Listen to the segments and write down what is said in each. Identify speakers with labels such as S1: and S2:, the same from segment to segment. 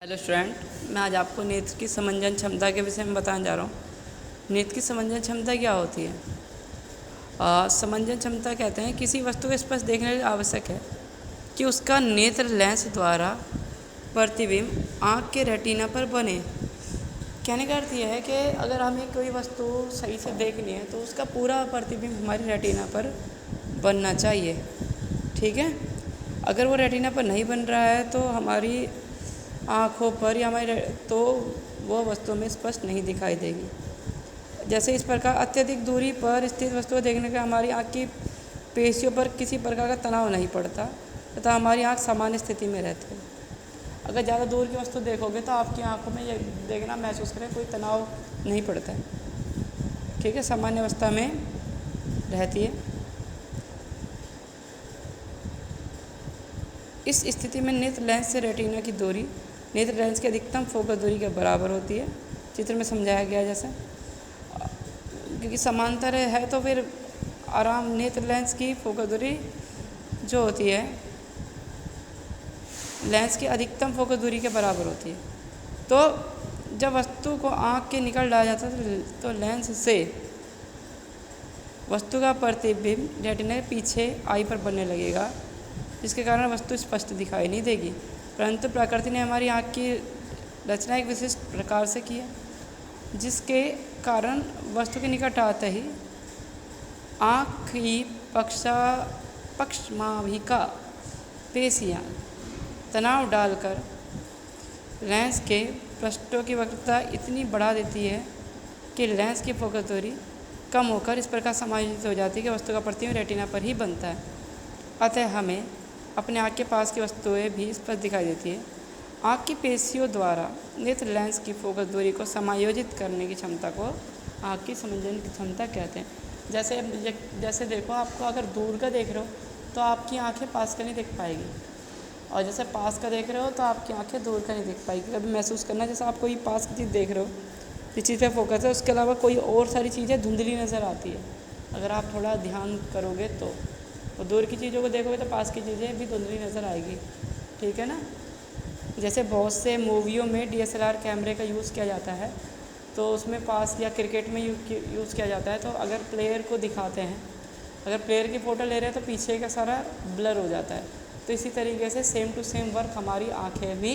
S1: Hello student, मैं आज आपको नेत्र की समंजन क्षमता के विषय में बताने जा रहा हूँ। नेत्र की समंजन क्षमता क्या होती है? समंजन क्षमता कहते हैं किसी वस्तु को स्पष्ट देखने के लिए आवश्यक है कि उसका नेत्र लेंस द्वारा प्रतिबिंब आँख के रेटिना पर बने। कहने का अर्थ यह है कि अगर हमें कोई वस्तु सही से देखनी है तो उसका पूरा प्रतिबिंब हमारी रेटिना पर बनना चाहिए। ठीक है, अगर वो रेटिना पर नहीं बन रहा है तो हमारी आँखों पर या तो वो वस्तु में स्पष्ट नहीं दिखाई देगी। जैसे इस प्रकार अत्यधिक दूरी पर स्थित वस्तु को देखने का हमारी आँख की पेशियों पर किसी प्रकार का तनाव नहीं पड़ता तथा हमारी आँख सामान्य स्थिति में रहती है। अगर ज़्यादा दूर की वस्तु देखोगे तो आपकी आँखों में ये देखना महसूस करें कोई तनाव नहीं पड़ता है। ठीक है, सामान्य अवस्था में रहती है। इस स्थिति में नेत्र लेंस से रेटिना की दूरी नेत्र लेंस की अधिकतम फोकस दूरी के बराबर होती है। चित्र में समझाया गया जैसे, क्योंकि समांतर है तो फिर आराम नेत्र लेंस की फोकस दूरी जो होती है लेंस की अधिकतम फोकस दूरी के बराबर होती है। तो जब वस्तु को आँख के निकट लाया जाता है तो लेंस से वस्तु का प्रतिबिंब रेटिना के पीछे आई पर बनने लगेगा, जिसके कारण वस्तु स्पष्ट दिखाई नहीं देगी। परंतु प्रकृति ने हमारी आँख की रचना एक विशिष्ट प्रकार से की है, जिसके कारण वस्तु के निकट आते ही आँख की पक्षमाभिका पेशियाँ तनाव डालकर लेंस के पृष्ठों की वक्रता इतनी बढ़ा देती है कि लेंस की फोकस दूरी कम होकर इस प्रकार समायोजित हो जाती है कि वस्तु का प्रतिबिंब रेटिना पर ही बनता है। अतः हमें अपने आँख के पास की वस्तुएं भी स्पष्ट दिखाई देती है। आँख की पेशियों द्वारा नेत्र लेंस की फोकस दूरी को समायोजित करने की क्षमता को आँख की समंजन की क्षमता कहते हैं। जैसे देखो, आपको अगर दूर का देख रहे हो तो आपकी आँखें पास का नहीं देख पाएगी, और जैसे पास का देख रहे हो तो आपकी आँखें दूर का नहीं देख पाएगी। कभी महसूस करना जैसे आप कोई पास की चीज़ देख रहे हो, जिस चीज़ पे फोकस है उसके अलावा कोई और सारी चीज़ें धुंधली नज़र आती है। अगर आप थोड़ा ध्यान करोगे तो दूर की चीज़ों को देखोगे तो पास की चीज़ें भी धुंधली नज़र आएगी। ठीक है ना। जैसे बहुत से मूवियों में DSLR कैमरे का यूज़ किया जाता है, तो उसमें पास या क्रिकेट में यूज़ किया जाता है। तो अगर प्लेयर को दिखाते हैं, अगर प्लेयर की फ़ोटो ले रहे हैं तो पीछे का सारा ब्लर हो जाता है। तो इसी तरीके से सेम टू सेम वर्क हमारी आँखें भी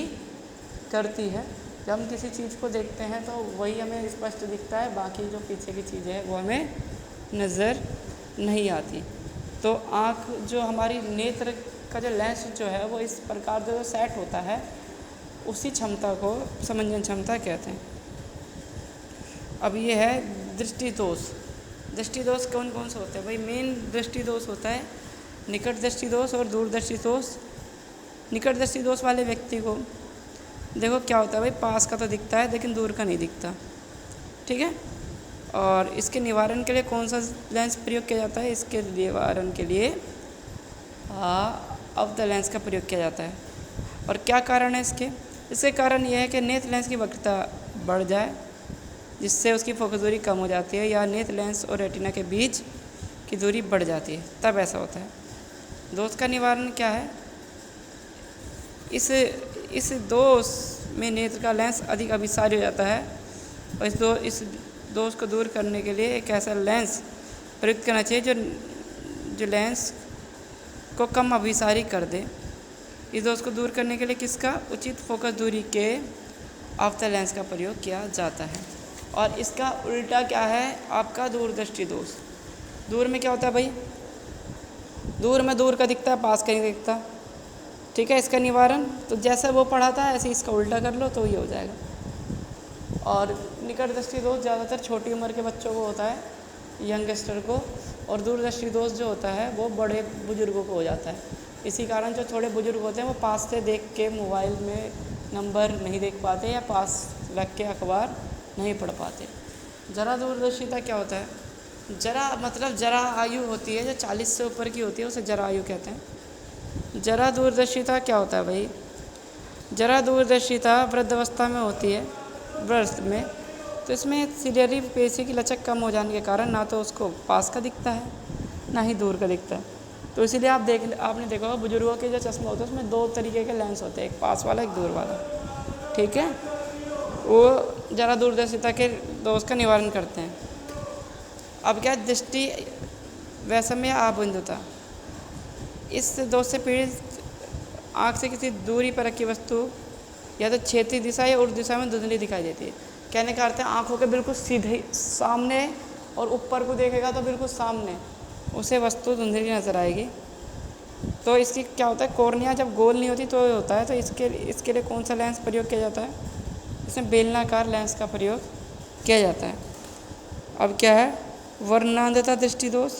S1: करती है। जब हम किसी चीज़ को देखते हैं तो वही हमें स्पष्ट दिखता है, बाकी जो पीछे की चीज़ें हैं वो हमें नज़र नहीं आती। तो आँख जो हमारी नेत्र का जो लेंस जो है वो इस प्रकार से जो सेट होता है, उसी क्षमता को समंजन क्षमता कहते हैं। अब ये है दृष्टि दोष। दृष्टि दोष कौन कौन से होते हैं भाई? मेन दृष्टि दोष होता है निकट दृष्टि दोष और दूरदृष्टि दोष। निकट दृष्टि दोष वाले व्यक्ति को देखो क्या होता है भाई, पास का तो दिखता है लेकिन दूर का नहीं दिखता। ठीक है, और इसके निवारण के लिए कौन सा लेंस प्रयोग किया जाता है? इसके निवारण के लिए अवतल लेंस का प्रयोग किया जाता है। और क्या कारण है इसके कारण यह है कि नेत्र लेंस की वक्रता बढ़ जाए, जिससे उसकी फोकस दूरी कम हो जाती है, या नेत्र लेंस और रेटिना के बीच की दूरी बढ़ जाती है, तब ऐसा होता है। दोष का निवारण क्या है? इस दोष में नेत्र का लेंस अधिक अभिसारी हो जाता है, और इस दोष को दूर करने के लिए एक ऐसा लेंस प्रयुक्त करना चाहिए जो लेंस को कम अभिसारी कर दे। इस दोष को दूर करने के लिए किसका उचित फोकस दूरी के अवतल लेंस का प्रयोग किया जाता है। और इसका उल्टा क्या है? आपका दूरदृष्टि दोष। दूर में क्या होता है भाई? दूर में दूर का दिखता है, पास का नहीं दिखता। ठीक है, इसका निवारण तो जैसा वो पढ़ा था ऐसे इसका उल्टा कर लो तो ये हो जाएगा। और निकट दृष्टि दोष ज़्यादातर छोटी उम्र के बच्चों को होता है, यंगस्टर को, और दूरदृष्टि दोष जो होता है वो बड़े बुजुर्गों को हो जाता है। इसी कारण जो थोड़े बुजुर्ग होते हैं वो पास से देख के मोबाइल में नंबर नहीं देख पाते, या पास रख के अखबार नहीं पढ़ पाते। जरा दूरदर्शिता क्या होता है? जरा मतलब जरा आयु होती है जो 40 से ऊपर की होती है, उसे जरा आयु कहते हैं। जरा दूरदर्शिता क्या होता है भाई? जरा दूरदर्शिता वृद्धावस्था में होती है, वृद्ध में। तो इसमें सिलियरी पेशी की लचक कम हो जाने के कारण ना तो उसको पास का दिखता है ना ही दूर का दिखता है। तो इसीलिए आपने देखा होगा बुजुर्गों के जो चश्मा होते हैं उसमें 2 तरीके के लेंस होते हैं, एक पास वाला एक दूर वाला। ठीक है, वो ज़रा दूरदर्शिता के दोष का निवारण करते हैं। अब क्या, दृष्टि वैषम्य या अबिंदुता, इस दोष से पीड़ित आँख से किसी दूरी पर रखी वस्तु या तो क्षैतिज दिशा या ऊर्ध्व दिशा में धुंधली दिखाई देती है। कहने का अर्थ है आँखों के बिल्कुल सीधे सामने और ऊपर को देखेगा तो बिल्कुल सामने उसे वस्तु धुंधली नज़र आएगी। तो इसकी क्या होता है, कॉर्निया जब गोल नहीं होती तो ये होता है। तो इसके लिए कौन सा लेंस प्रयोग किया जाता है, इसमें बेलनाकार लेंस का प्रयोग किया जाता है। अब क्या है, वर्णांधता दृष्टि दोष।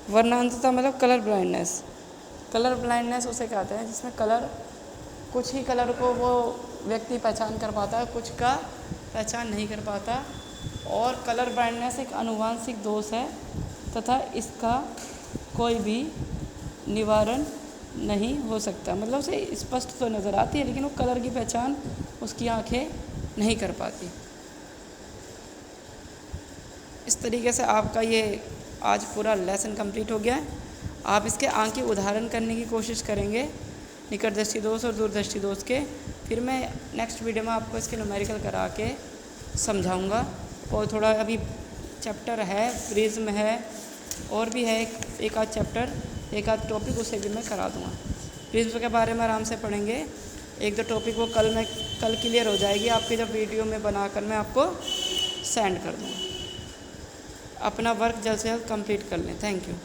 S1: वर्णांधता मतलब कलर ब्लाइंडनेस। कलर ब्लाइंडनेस उसे कहते हैं जिसमें कलर, कुछ ही कलर को वो व्यक्ति पहचान कर पाता है, कुछ का पहचान नहीं कर पाता। और कलर ब्लाइंडनेस एक आनुवंशिक दोष है तथा इसका कोई भी निवारण नहीं हो सकता। मतलब उसे स्पष्ट तो नज़र आती है लेकिन वो कलर की पहचान उसकी आंखें नहीं कर पाती। इस तरीके से आपका ये आज पूरा लेसन कंप्लीट हो गया है। आप इसके आंखें उदाहरण करने की कोशिश करेंगे निकट दृष्टि दोष और दूरदृष्टि दोष के। फिर मैं नेक्स्ट वीडियो में आपको इसके न्यूमेरिकल करा के समझाऊंगा। और थोड़ा अभी चैप्टर है, प्रिज्म है, और भी है एक आध चैप्टर, एक आध टॉपिक, उसे भी मैं करा दूंगा। प्रिज्म के बारे में आराम से पढ़ेंगे। एक दो टॉपिक वो कल क्लियर हो जाएगी आपकी, जब वीडियो में बनाकर मैं आपको सेंड कर दूँगा। अपना वर्क जल्द से जल्द कंप्लीट कर लें। Thank you.